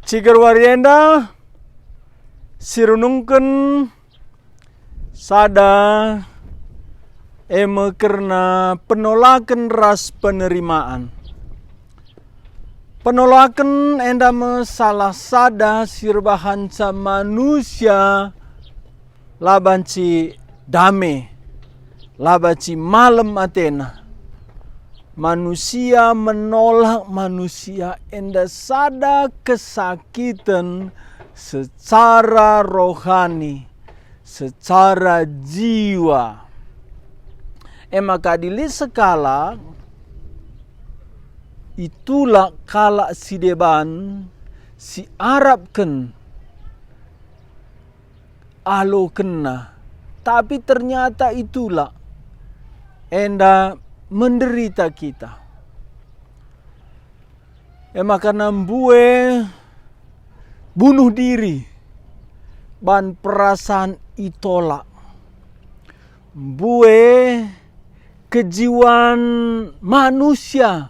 Cigar warienda sirunungken sada karena penolakan ras penerimaan. Penolakan enda salah sada sirbahanca manusia labanci dame, labanci malam atena. Manusia menolak manusia enda sada kesakitan secara rohani, secara jiwa. Maka dili sekala itulah kala si deban si Arabken alo kena, tapi ternyata itulah enda menderita kita. Maka nambue bunuh diri ban perasaan itolak. Bue kejiwaan manusia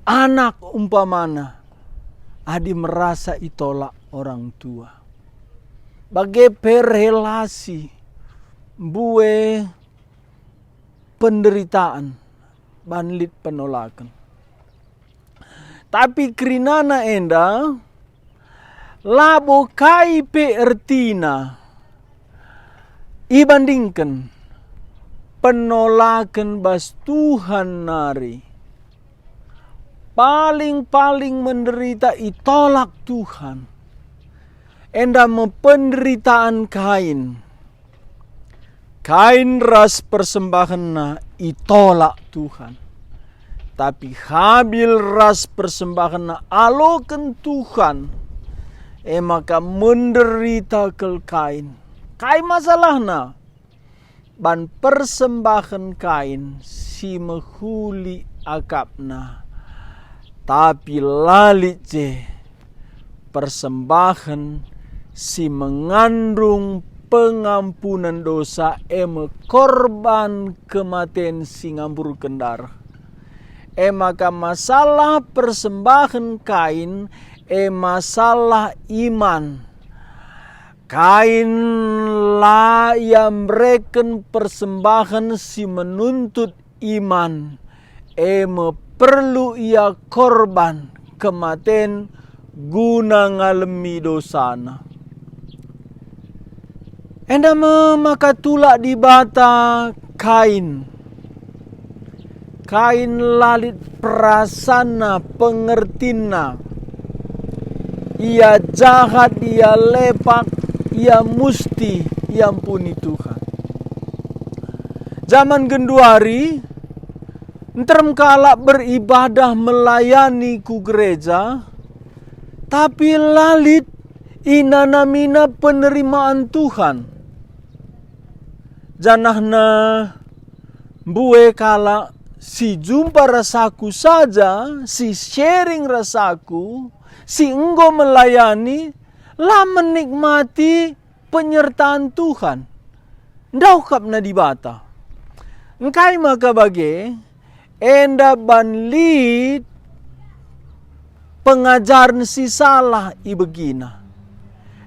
anak umpamana adi merasa itolak orang tua. Bagai perrelasi bue penderitaan banlit penolakan. Tapi kerinana enda labo kai pe ertina ibandingkan penolakan bas Tuhan nari. Paling menderita itolak Tuhan. Enda penderitaan Kain. Kain ras persembahanna itolak Tuhan. Tapi Habil ras persembahanna aloken Tuhan. Maka menderita kel Kain. Kain masalahna. Ban persembahan Kain si mehuli akapna. Tapi lalit je persembahan si mengandung pengampunan dosa korban kematian si ngambur kendar. Maka masalah persembahan Kain masalah iman. Kain lah yang mereken persembahan si menuntut iman. Perlu ia korban kematian guna ngalemi dosana. Enda maka tulak di bata Kain. Kain lalit prasana pengertina. Ia jahat, ia lepak, ia musti, ia ampuni Tuhan. Zaman genduari enterem kala beribadah melayani ku gereja, tapi lalit inanamina penerimaan Tuhan. Janahna bue kala si jumpa rasaku saja, si sharing rasaku, si enggo melayani, lah menikmati penyertaan Tuhan. Ndaukap na dibata. Engkai maka bage enda banlit pengajaran si salah ibegina.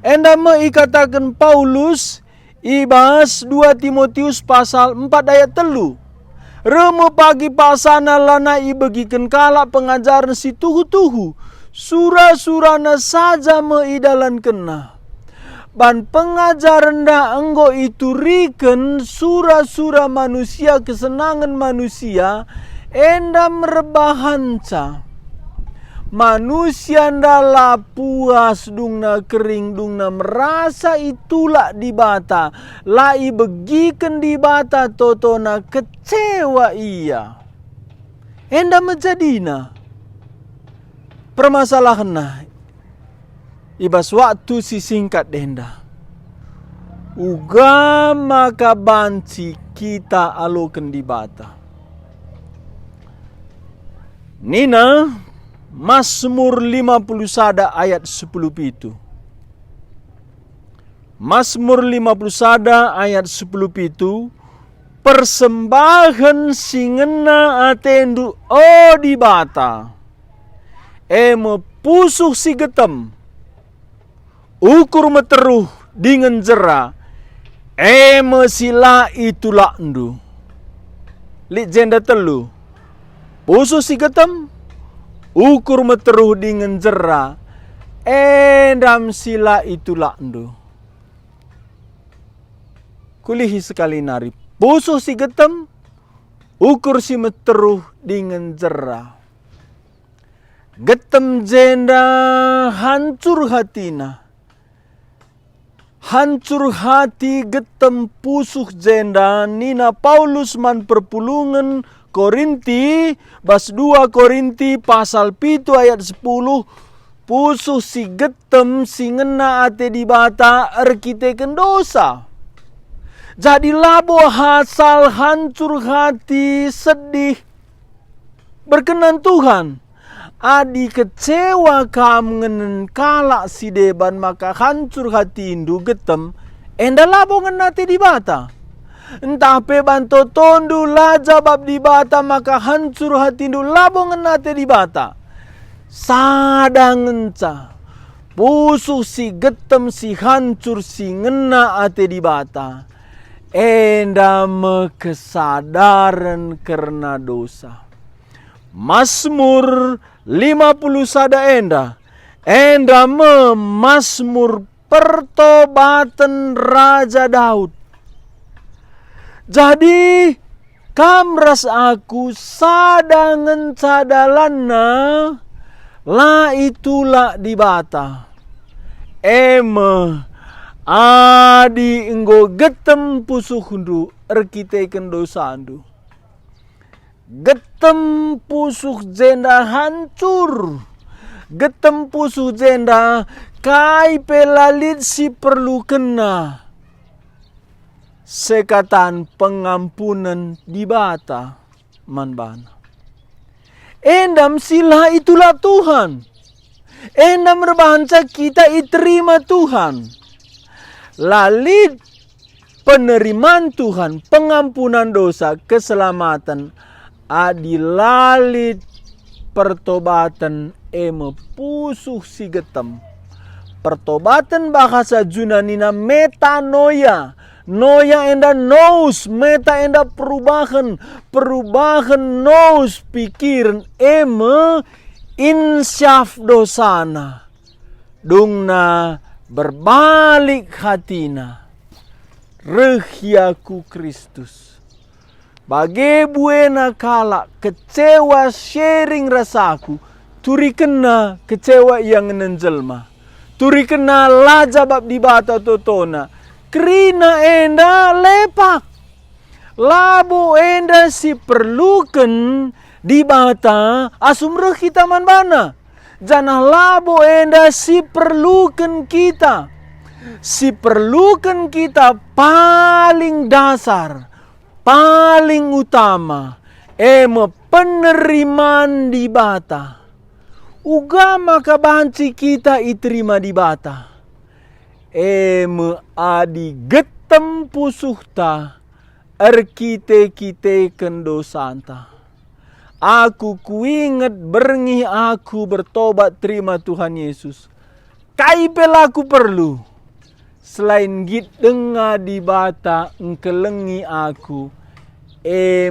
Enda ikatakan Paulus ibas 2 Timotius pasal 4 ayat 3. Remo pagi pasana lana ibegikan kala pengajaran si tuhu-tuhu. Surah-surana saja meidalan kena. Ban pengajaran da enggo itu riken surah-surah manusia kesenangan manusia. Enda merebahanca. Manusia ndala puas dungna kering dungna merasa itulah di bata. Lai begiken di bata totona kecewa ia. Enda menjadina. Permasalahan ibas waktu si singkat denda. Uga maka banci kita aloken di bata. Nina Mazmur 51 ayat 10 pitu. Mazmur 51 ayat 10 pitu. Persembahan singena atendu di bata. Pusuh si getem. ukur meteruh dengan jera, sila itulah ndu. Lik jenda telu, pusuh si getem, ukur meteruh dengan jera, endam sila itulah ndu. Kulihi sekali nari, pusuh si getem, ukur si meteruh dengan jera. Getem jenda hancur hatina. Hancur hati getem pusuh jenda nina Paulus man perpulungan Korinti bas 2 Korinti pasal 7 ayat 10 pusuh si getem si ngena ate di bata erkiteken dosa. Jadi labo hasal hancur hati sedih berkenan Tuhan. Adi kecewa kam ngenen kalak si deban maka hancur hati indu getem enda labo ngenati di bata. Entah pe banto tondu la jabab di bata maka hancur hati indu labo ngenati di bata. Sadang ngenca pusuh si getem si hancur si ngena ate di bata. Enda mekesadaran karena dosa. Mazmur 50 sada enda Mazmur pertobatan Raja Daud. Jadi kamras aku sadangan sadalanna la itulah di bata. Adi enggo getem pusuhndu erkiteken dosandu. Getem pusuh jenda hancur. Getem pusuh jenda kai pelalit si perlu kena. Sekatan pengampunan di bata manbana. Endam sila itulah Tuhan. Endam rebahansa kita iterima Tuhan. Lalit penerimaan Tuhan, pengampunan dosa, keselamatan. Adilalit pertobatan pusuh si getem. Pertobatan bahasa Junanina metanoia. Noia enda nous, meta enda perubahan. Perubahan nous pikiran insyaf dosana. Dungna berbalik hatina. Rehiaku Kristus. Bagi buena kala kecewa sharing rasaku, turi kena kecewa yang nenjelma. Turi kena lajabab di bata totona. Krina enda lepak. Labu enda si perlukan di bata asum kita manbana. Janah labu enda si perlukan kita. Si perlukan kita paling dasar. Paling utama penerimaan di bata. Ugama kabanci kita iterima di bata. Adi getem pusuhta erkite kendosanta. Aku kuinget berngi aku bertobat terima Tuhan Yesus. Kai pelaku perlu. Selain git denga di bata engkelengi aku.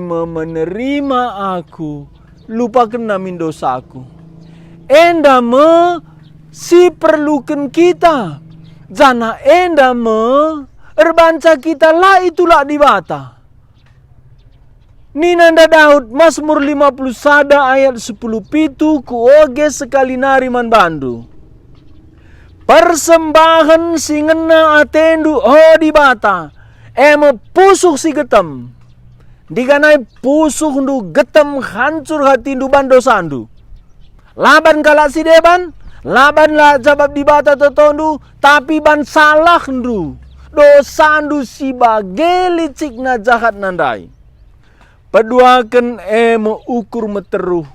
Menerima aku. Lupakan namin dosaku. Enda si perlukan kita. Jana enda erbanca kita lah itulah di bata. Ninanda Daud Mazmur 50 sada ayat 10 pitu ku oge sekali nari man bandu. Persembahan si ngena atendu di bata. Pusuh si getem. Diganai pusuh ndu getem hancur hati ndu bandosandu. Laban kalak si deban. Laban lah jawab di bata totondu. Tapi ban salah ndu. Dosandu si bageli cikna jahat nandai. Peduakan ukur meteruh.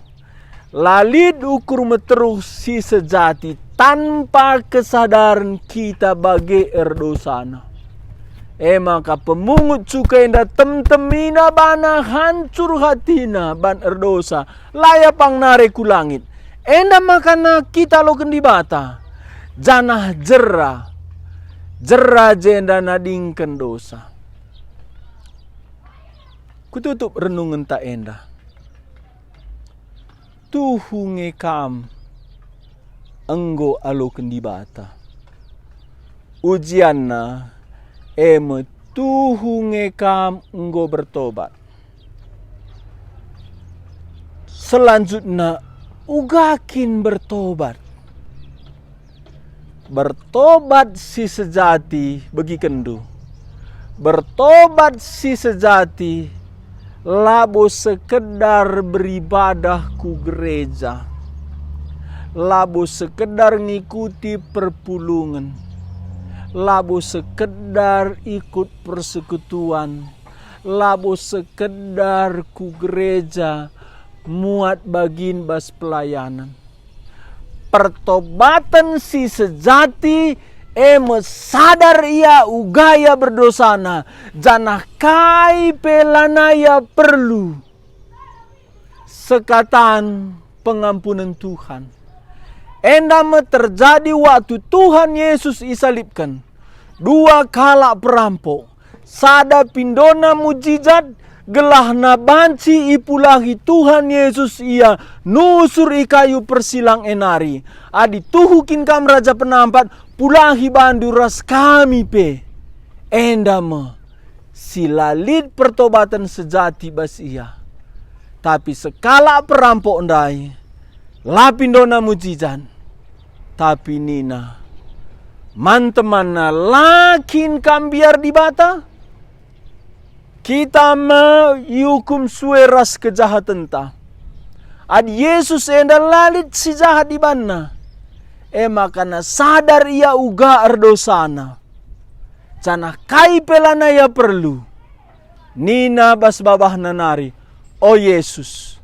Lalit ukur meteruh si sejati. Tanpa kesadaran kita bagi erdosana. Maka pemungut cukai indah temtemina bana hancur hatina ban erdosa. Layapang nare ku langit. Enda makana kita loken di bata. janah jera jenda nadingken dosa. Kututup renungan tak endah. Tuhunge kam enggo aloken di bata. Ujianna tuhunge kam enggo bertobat. Selanjutnya ugakin bertobat. Bertobat si sejati bagi kendu. Bertobat si sejati labo sekedar beribadah ku gereja. Labo sekedar ngikuti perpulungan. Labo sekedar ikut persekutuan. Labo sekedar ku gereja muat bagin bas pelayanan. Pertobatan si sejati sadar ia ugaya berdosana. Janah kai pelanaya perlu sekatan pengampunan Tuhan. Endama terjadi waktu Tuhan Yesus disalibkan. 2 kala perampok. Sada pindona mujizat. Gelahna banci ipulahi Tuhan Yesus ia nusur ikayu persilang enari. Adi tuhukin kam raja penampat pulahi banduras kami pe. Endama silalit pertobatan sejati bas ia. Tapi sekala perampok ndai lapindona mujizat. Tapi nina mantemana lakin kam biar dibata. Kita yukum sueras kejahatan ta. Ad Yesus enda lalit si jahat di banna. Makana sadar ia uga ardosana. Canah kai pelana ya perlu. Nina bas babah nanari. O Yesus,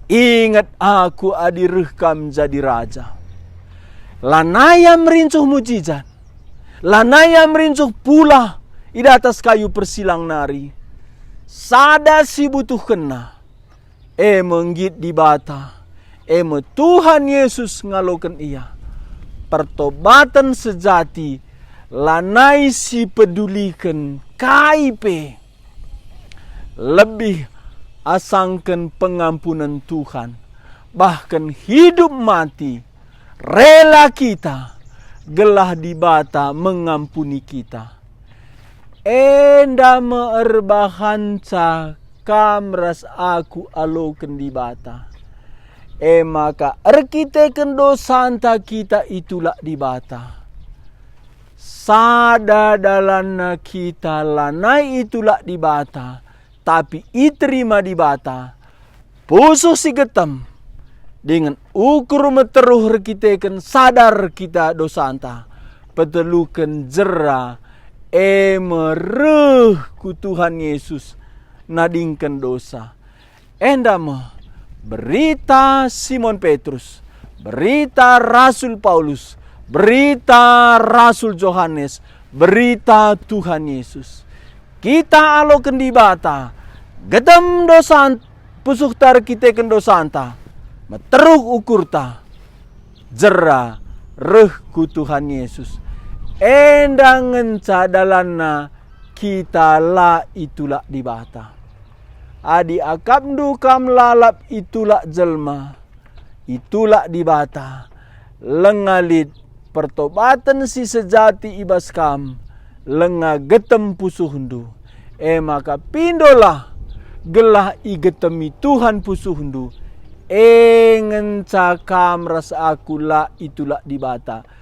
ingat aku adirih kam jadi raja. Lanaya merincuh mujizat. Lanaya merincuh pula di atas kayu persilang nari. Sada si butuh kena. Menggit di bata. Tuhan Yesus ngalokan ia. Pertobatan sejati. Lanai si pedulikan kaipe. Lebih asangkan pengampunan Tuhan. Bahkan hidup mati. Rela kita. Gelah di bata mengampuni kita. Enda meerbahanca kamras aku aloken di bata. Maka erkiteken dosanta kita itulah di bata. Sada dalana kita lanai itulah di bata. Tapi iterima di bata. Pusuh si getem. Dengan ukur meteruh erkiteken sadar kita dosanta. Peteluken jera. Mereh ku Tuhan Yesus nadingkan dosa. Endama berita Simon Petrus, berita Rasul Paulus, berita Rasul Yohanes, berita Tuhan Yesus. Kita aloken di bata, gedem dosan pusuh tar kita ken dosanta, meteruh ukurta, jera reh ku Tuhan Yesus. Endangan cadalana kita la itulah di bata. Adi akam kam lalap itulah jelma. Itulah di bata. Lengalit pertobatan si sejati ibas kam. Lenga getem pusuhundu. Maka pindolah gelah igetemi Tuhan pusuhundu. Ngenca kam rasa aku la itulah di bata.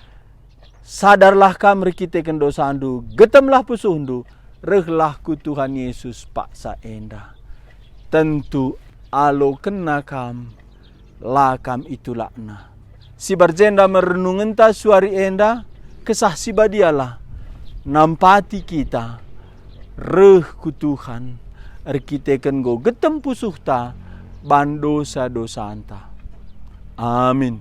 Sadarlah kam rekiteken dosandu, getemlah pusuhundu, rehlah ku Tuhan Yesus paksa enda. Tentu alo kena kam, lakam itulah na. Si berjenda merenungan ta suari enda, kesah si badialah, nampati kita, reh ku Tuhan, rekiteken go getem pusuh ta, bandosa dosanta. Amin.